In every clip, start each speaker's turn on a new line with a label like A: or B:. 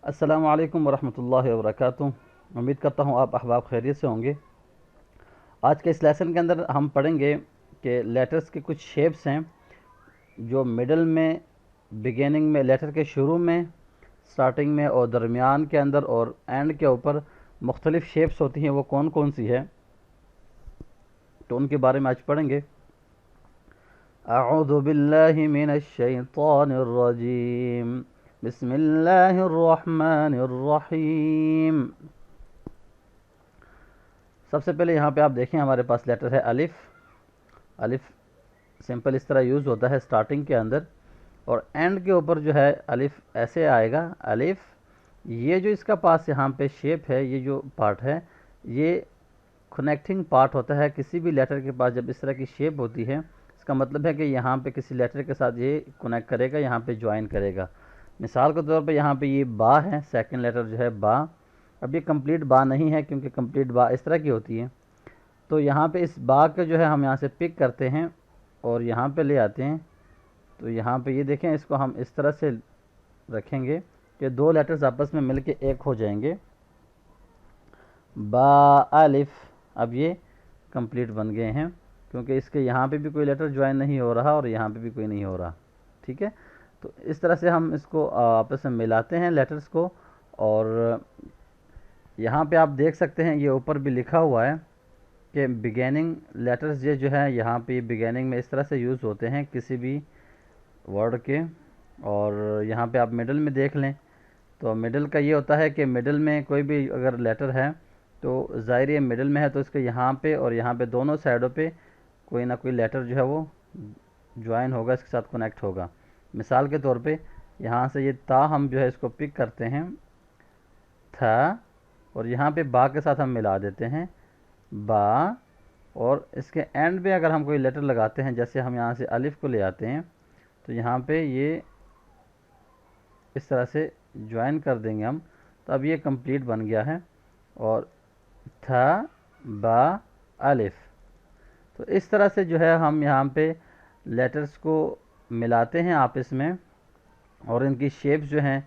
A: السلام علیکم ورحمۃ اللہ وبرکاتہ۔ امید کرتا ہوں آپ احباب خیریت سے ہوں گے۔ آج کے اس لیسن کے اندر ہم پڑھیں گے کہ لیٹرز کے کچھ شیپس ہیں جو مڈل میں، بگیننگ میں، لیٹر کے شروع میں، سٹارٹنگ میں اور درمیان کے اندر اور اینڈ کے اوپر مختلف شیپس ہوتی ہیں، وہ کون کون سی ہے تو ان کے بارے میں آج پڑھیں گے۔ اعوذ باللہ من الشیطان الرجیم، بسم اللہ الرحمن الرحیم۔ سب سے پہلے یہاں پہ آپ دیکھیں ہمارے پاس لیٹر ہے الف۔ الف سمپل اس طرح یوز ہوتا ہے سٹارٹنگ کے اندر، اور اینڈ کے اوپر جو ہے الف ایسے آئے گا الف۔ یہ جو اس کا پاس یہاں پہ شیپ ہے، یہ جو پارٹ ہے، یہ کنیکٹنگ پارٹ ہوتا ہے کسی بھی لیٹر کے پاس۔ جب اس طرح کی شیپ ہوتی ہے، اس کا مطلب ہے کہ یہاں پہ کسی لیٹر کے ساتھ یہ کنیکٹ کرے گا، یہاں پہ جوائن کرے گا۔ مثال کے طور پہ یہاں پہ یہ با ہے، سیکنڈ لیٹر جو ہے با۔ اب یہ کمپلیٹ با نہیں ہے کیونکہ کمپلیٹ با اس طرح کی ہوتی ہے، تو یہاں پہ اس با کے جو ہے ہم یہاں سے پک کرتے ہیں اور یہاں پہ لے آتے ہیں۔ تو یہاں پہ یہ دیکھیں، اس کو ہم اس طرح سے رکھیں گے کہ دو لیٹرز آپس میں مل کے ایک ہو جائیں گے، با الف۔ اب یہ کمپلیٹ بن گئے ہیں کیونکہ اس کے یہاں پہ بھی کوئی لیٹر جوائن نہیں ہو رہا اور یہاں پہ بھی کوئی نہیں ہو رہا، ٹھیک ہے۔ تو اس طرح سے ہم اس کو آپس میں ملاتے ہیں لیٹرز کو، اور یہاں پہ آپ دیکھ سکتے ہیں یہ اوپر بھی لکھا ہوا ہے کہ بگیننگ لیٹرز یہ جو ہے یہاں پہ بگیننگ میں اس طرح سے یوز ہوتے ہیں کسی بھی ورڈ کے۔ اور یہاں پہ آپ مڈل میں دیکھ لیں تو مڈل کا یہ ہوتا ہے کہ مڈل میں کوئی بھی اگر لیٹر ہے تو ظاہر یہ مڈل میں ہے تو اس کے یہاں پہ اور یہاں پہ دونوں سائڈوں پہ کوئی نہ کوئی لیٹر جو ہے وہ جوائن ہوگا، اس کے ساتھ کنیکٹ ہوگا۔ مثال کے طور پہ یہاں سے یہ تا ہم جو ہے اس کو پک کرتے ہیں، تھا، اور یہاں پہ با کے ساتھ ہم ملا دیتے ہیں، با، اور اس کے اینڈ پہ اگر ہم کوئی لیٹر لگاتے ہیں، جیسے ہم یہاں سے الف کو لے آتے ہیں تو یہاں پہ یہ اس طرح سے جوائن کر دیں گے ہم، تو اب یہ کمپلیٹ بن گیا ہے، اور تھا، با، الف۔ تو اس طرح سے جو ہے ہم یہاں پہ لیٹرز کو ملاتے ہیں آپس میں، اور ان کی شیپس جو ہیں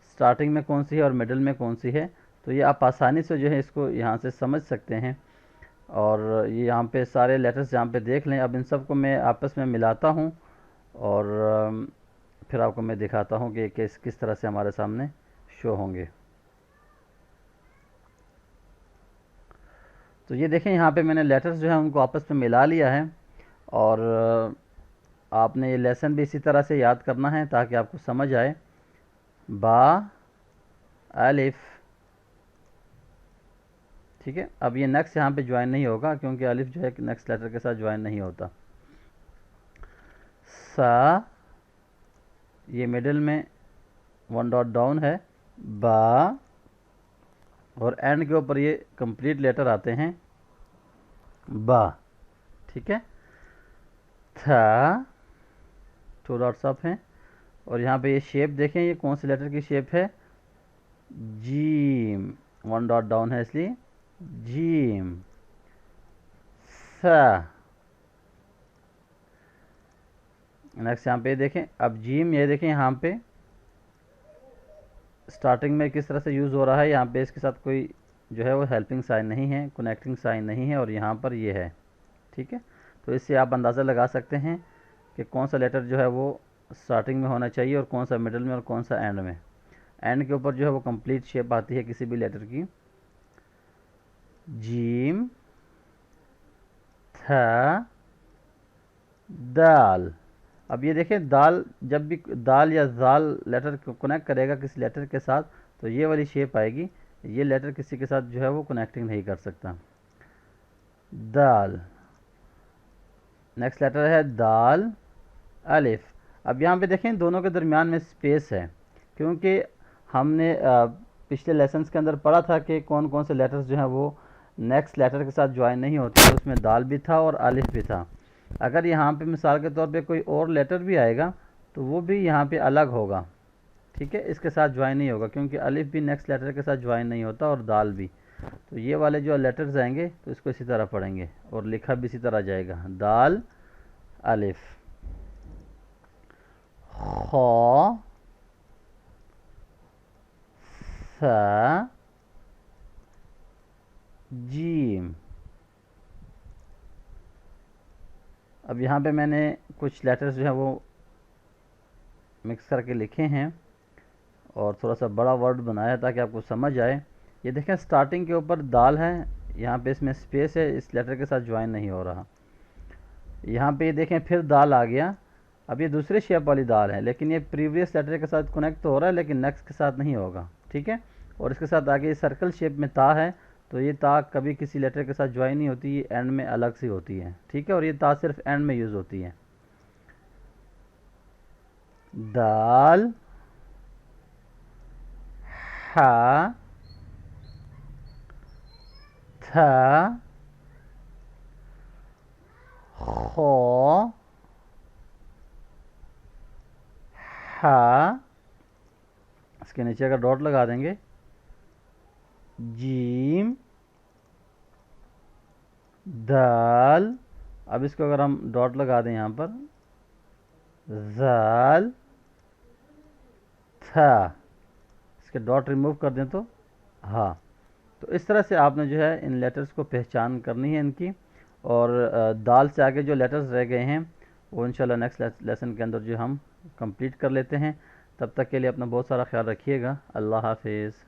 A: سٹارٹنگ میں کون سی ہے اور مڈل میں کون سی ہے، تو یہ آپ آسانی سے جو ہے اس کو یہاں سے سمجھ سکتے ہیں۔ اور یہ یہاں پہ سارے لیٹرز یہاں پہ دیکھ لیں۔ اب ان سب کو میں آپس میں ملاتا ہوں اور پھر آپ کو میں دکھاتا ہوں کہ کس طرح سے ہمارے سامنے شو ہوں گے۔ تو یہ دیکھیں یہاں پہ میں نے لیٹرز جو ہیں ان کو آپس میں ملا لیا ہے، اور آپ نے یہ لیسن بھی اسی طرح سے یاد کرنا ہے تاکہ آپ کو سمجھ آئے۔ با، الف، ٹھیک ہے۔ اب یہ نیکسٹ یہاں پہ جوائن نہیں ہوگا کیونکہ الف جو ہے نیکسٹ لیٹر کے ساتھ جوائن نہیں ہوتا۔ سا، یہ مڈل میں ون ڈاٹ ڈاؤن ہے، با، اور اینڈ کے اوپر یہ کمپلیٹ لیٹر آتے ہیں، با، ٹھیک ہے۔ تھا، ٹو ڈاٹس اپ ہیں، اور یہاں پہ یہ شیپ دیکھیں، یہ کون سے لیٹر کی شیپ ہے، جیم، ون ڈاٹ ڈاؤن ہے اس لیے جیم۔ سا، نیکسٹ یہاں پہ دیکھیں، اب جیم یہ دیکھیں یہاں پہ سٹارٹنگ میں کس طرح سے یوز ہو رہا ہے، یہاں پہ اس کے ساتھ کوئی جو ہے وہ ہیلپنگ سائن نہیں ہے، کنیکٹنگ سائن نہیں ہے، اور یہاں پر یہ ہے، ٹھیک ہے۔ تو اس سے آپ اندازہ لگا سکتے ہیں کہ کون سا لیٹر جو ہے وہ سٹارٹنگ میں ہونا چاہیے اور کون سا مڈل میں اور کون سا اینڈ میں۔ اینڈ کے اوپر جو ہے وہ کمپلیٹ شیپ آتی ہے کسی بھی لیٹر کی، جیم، تھا، دال۔ اب یہ دیکھیں دال، جب بھی دال یا زال لیٹر کو کنیکٹ کرے گا کسی لیٹر کے ساتھ تو یہ والی شیپ آئے گی، یہ لیٹر کسی کے ساتھ جو ہے وہ کنیکٹنگ نہیں کر سکتا۔ دال، نیکسٹ لیٹر ہے دال، الف۔ اب یہاں پہ دیکھیں دونوں کے درمیان میں سپیس ہے، کیونکہ ہم نے پچھلے لیسنز کے اندر پڑھا تھا کہ کون کون سے لیٹرز جو ہیں وہ نیکسٹ لیٹر کے ساتھ جوائن نہیں ہوتے، تو اس میں دال بھی تھا اور الف بھی تھا۔ اگر یہاں پہ مثال کے طور پہ کوئی اور لیٹر بھی آئے گا تو وہ بھی یہاں پہ الگ ہوگا، ٹھیک ہے، اس کے ساتھ جوائن نہیں ہوگا کیونکہ الف بھی نیکسٹ لیٹر کے ساتھ جوائن نہیں ہوتا اور دال بھی۔ تو یہ والے جو لیٹرز آئیں گے تو اس کو اسی طرح پڑھیں گے اور لکھا بھی اسی طرح جائے گا، دال، الف، خا، ثا جیم. اب یہاں پہ میں نے کچھ لیٹرز جو ہیں وہ مکس کر کے لکھے ہیں اور تھوڑا سا بڑا ورڈ بنایا تاکہ آپ کو سمجھ آئے. یہ دیکھیں سٹارٹنگ کے اوپر دال ہے, یہاں پہ اس میں سپیس ہے, اس لیٹر کے ساتھ جوائن نہیں ہو رہا. یہاں پہ یہ دیکھیں پھر دال آ گیا. اب یہ دوسرے شیپ والی دال ہے لیکن یہ پریویس لیٹر کے ساتھ کنیکٹ تو ہو رہا ہے لیکن نیکسٹ کے ساتھ نہیں ہوگا. ٹھیک ہے, اور اس کے ساتھ آگے سرکل شیپ میں تا ہے, تو یہ تا کبھی کسی لیٹر کے ساتھ جوائن نہیں ہوتی, یہ اینڈ میں الگ سی ہوتی ہے. ٹھیک ہے, اور یہ تا صرف اینڈ میں یوز ہوتی ہے. دال ہا تھا خو ہا, اس کے نیچے کا ڈاٹ لگا دیں گے, جیم دال. اب اس کو اگر ہم ڈاٹ لگا دیں یہاں پر, زال تھا, اس کے ڈاٹ ریموو کر دیں تو ہاں. تو اس طرح سے آپ نے جو ہے ان لیٹرز کو پہچان کرنی ہے ان کی, اور دال سے آگے جو لیٹرز رہ گئے ہیں وہ انشاءاللہ نیکسٹ لیسن کے اندر جو ہم کمپلیٹ کر لیتے ہیں. تب تک کے لیے اپنا بہت سارا خیال رکھیے گا. اللہ حافظ.